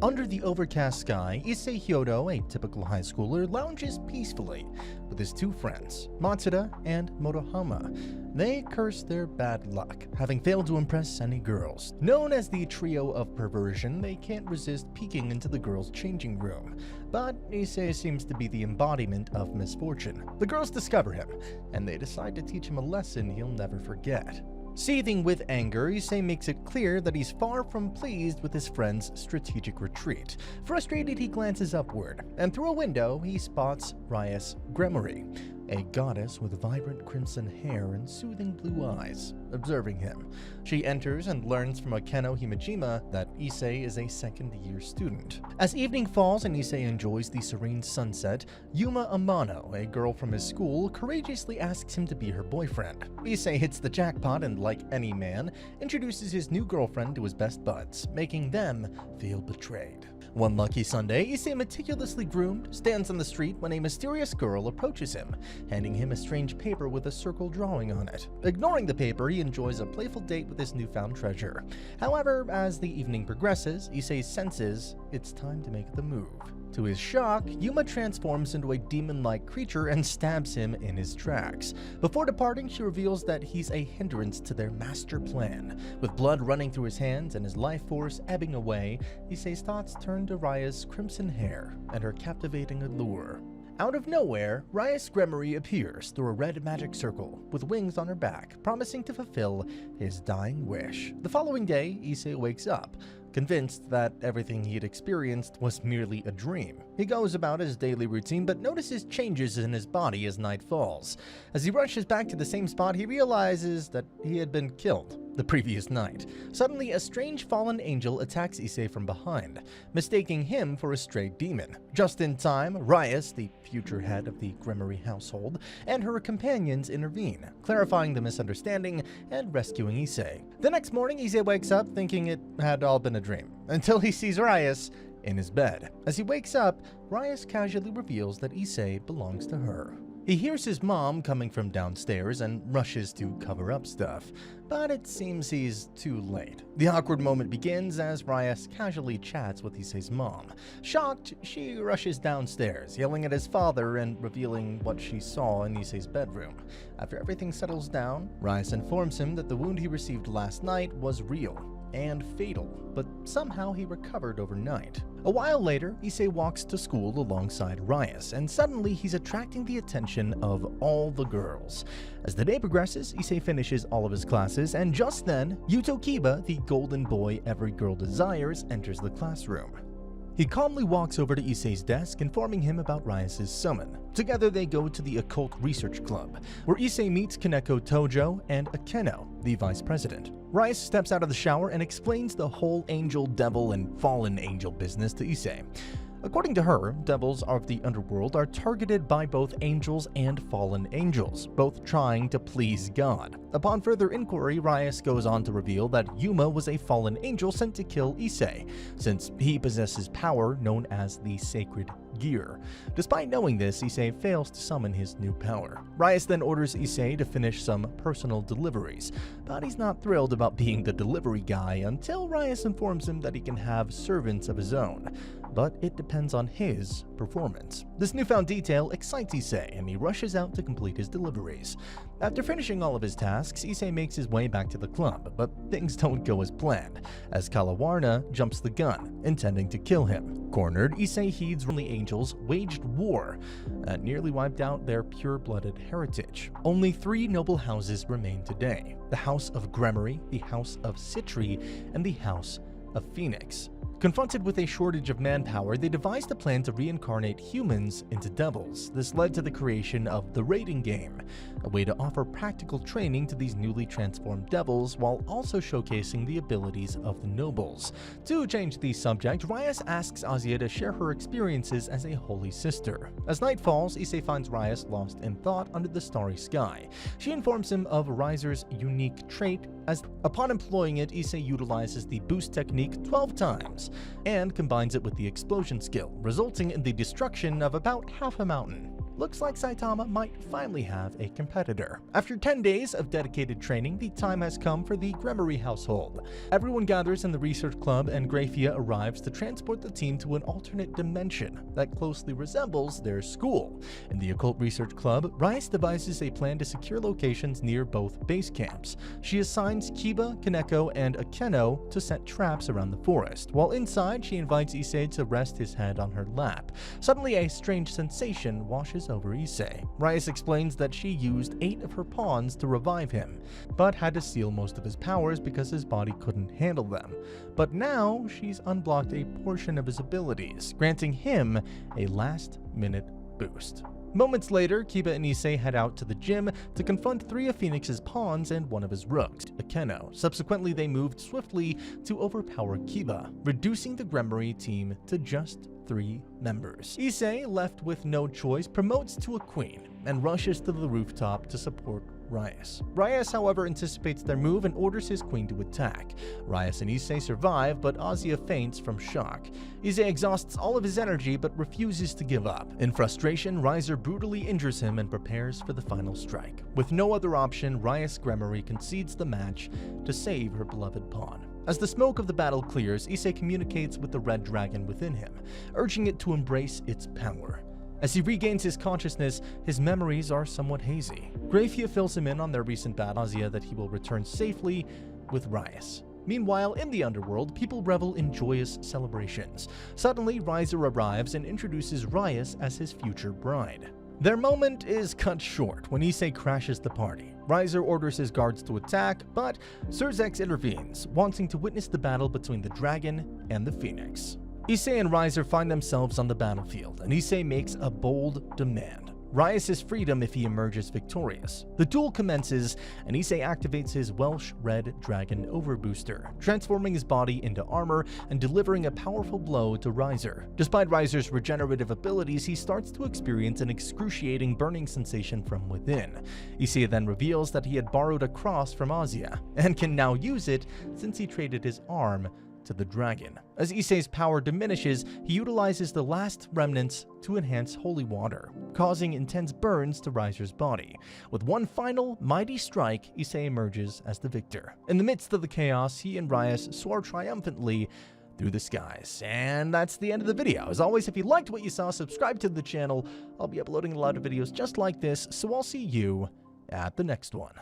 Under the overcast sky, Issei Hyodo, a typical high schooler, lounges peacefully with his two friends, Matsuda and Motohama. They curse their bad luck, having failed to impress any girls. Known as the trio of perversion, they can't resist peeking into the girls' changing room. But Issei seems to be the embodiment of misfortune. The girls discover him, and they decide to teach him a lesson he'll never forget. Seething with anger, Issei makes it clear that he's far from pleased with his friend's strategic retreat. Frustrated, he glances upward, and through a window, he spots Rias Gremory, a goddess with vibrant crimson hair and soothing blue eyes, observing him. She enters and learns from Akeno Himejima that Issei is a second-year student. As evening falls and Issei enjoys the serene sunset, Yuma Amano, a girl from his school, courageously asks him to be her boyfriend. Issei hits the jackpot and, like any man, introduces his new girlfriend to his best buds, making them feel betrayed. One lucky Sunday, Issei, meticulously groomed, stands on the street when a mysterious girl approaches him, handing him a strange paper with a circle drawing on it. Ignoring the paper, he enjoys a playful date with his newfound treasure. However, as the evening progresses, Issei senses it's time to make the move. To his shock, Yuma transforms into a demon-like creature and stabs him in his tracks. Before departing, she reveals that he's a hindrance to their master plan. With blood running through his hands and his life force ebbing away, Issei's thoughts turn to Raya's crimson hair and her captivating allure. Out of nowhere, Rias Gremory appears through a red magic circle, with wings on her back, promising to fulfill his dying wish. The following day, Issei wakes up, convinced that everything he had experienced was merely a dream. He goes about his daily routine but notices changes in his body as night falls. As he rushes back to the same spot, he realizes that he had been killed the previous night. Suddenly, a strange fallen angel attacks Issei from behind, mistaking him for a stray demon. Just in time, Rias, the future head of the Gremory household, and her companions intervene, clarifying the misunderstanding and rescuing Issei. The next morning, Issei wakes up thinking it had all been a dream, until he sees Rias in his bed. As he wakes up, Rias casually reveals that Issei belongs to her. He hears his mom coming from downstairs and rushes to cover up stuff, but it seems he's too late. The awkward moment begins as Rias casually chats with Issei's mom. Shocked, she rushes downstairs, yelling at his father and revealing what she saw in Issei's bedroom. After everything settles down, Rias informs him that the wound he received last night was real and fatal, but somehow he recovered overnight. A while later, Issei walks to school alongside Rias, and suddenly he's attracting the attention of all the girls. As the day progresses, Issei finishes all of his classes, and just then, Yuto Kiba, the golden boy every girl desires, enters the classroom. He calmly walks over to Issei's desk, informing him about Rias' summon. Together they go to the Occult Research Club, where Issei meets Kaneko Tojo and Akeno, the vice president. Rias steps out of the shower and explains the whole angel, devil, and fallen angel business to Issei. According to her, devils of the underworld are targeted by both angels and fallen angels, both trying to please God. Upon further inquiry, Rias goes on to reveal that Yuma was a fallen angel sent to kill Issei, since he possesses power known as the Sacred Gear. Despite knowing this, Issei fails to summon his new power. Rias then orders Issei to finish some personal deliveries, but he's not thrilled about being the delivery guy until Rias informs him that he can have servants of his own, but it depends on his performance. This newfound detail excites Issei, and he rushes out to complete his deliveries. After finishing all of his tasks, Issei makes his way back to the club, but things don't go as planned, as Kalawarna jumps the gun, intending to kill him. Cornered, Issei heeds when the angels waged war that nearly wiped out their pure-blooded heritage. Only 3 noble houses remain today: the House of Gremory, the House of Citri, and the House of Phoenix. Confronted with a shortage of manpower, they devised a plan to reincarnate humans into devils. This led to the creation of the raiding game, a way to offer practical training to these newly transformed devils while also showcasing the abilities of the nobles. To change the subject, Rias asks Azia to share her experiences as a holy sister. As night falls, Issei finds Rias lost in thought under the starry sky. She informs him of Riser's unique trait, as upon employing it, Issei utilizes the boost technique 12 times and combines it with the explosion skill, resulting in the destruction of about half a mountain. Looks like Saitama might finally have a competitor. After 10 days of dedicated training, the time has come for the Gremory household. Everyone gathers in the research club and Grafia arrives to transport the team to an alternate dimension that closely resembles their school. In the occult research club, Rice devises a plan to secure locations near both base camps. She assigns Kiba, Kaneko, and Akeno to set traps around the forest. While inside, she invites Issei to rest his head on her lap. Suddenly, a strange sensation washes over Issei. Rice explains that she used 8 of her pawns to revive him, but had to steal most of his powers because his body couldn't handle them. But now, she's unblocked a portion of his abilities, granting him a last-minute boost. Moments later, Kiba and Issei head out to the gym to confront 3 of Phoenix's pawns and 1 of his rooks, Akeno. Subsequently, they moved swiftly to overpower Kiba, reducing the Gremory team to just 3 members. Issei, left with no choice, promotes to a queen and rushes to the rooftop to support Rias. Rias, however, anticipates their move and orders his queen to attack. Rias and Issei survive, but Azia faints from shock. Issei exhausts all of his energy but refuses to give up. In frustration, Riser brutally injures him and prepares for the final strike. With no other option, Rias Gremory concedes the match to save her beloved pawn. As the smoke of the battle clears, Issei communicates with the red dragon within him, urging it to embrace its power. As he regains his consciousness, his memories are somewhat hazy. Grafia fills him in on their recent battle, Azia that he will return safely with Rias. Meanwhile, in the underworld, people revel in joyous celebrations. Suddenly, Riser arrives and introduces Rias as his future bride. Their moment is cut short when Issei crashes the party. Riser orders his guards to attack, but Surzex intervenes, wanting to witness the battle between the dragon and the Phoenix. Issei and Riser find themselves on the battlefield, and Issei makes a bold demand. Rias' freedom if he emerges victorious. The duel commences, and Issei activates his Welsh Red Dragon Overbooster, transforming his body into armor and delivering a powerful blow to Riser. Despite Riser's regenerative abilities, he starts to experience an excruciating burning sensation from within. Issei then reveals that he had borrowed a cross from Azia, and can now use it since he traded his arm to the dragon. As Issei's power diminishes, he utilizes the last remnants to enhance holy water, causing intense burns to Riser's body. With one final mighty strike, Issei emerges as the victor. In the midst of the chaos, he and Rias soar triumphantly through the skies. And that's the end of the video. As always, if you liked what you saw, subscribe to the channel. I'll be uploading a lot of videos just like this, so I'll see you at the next one.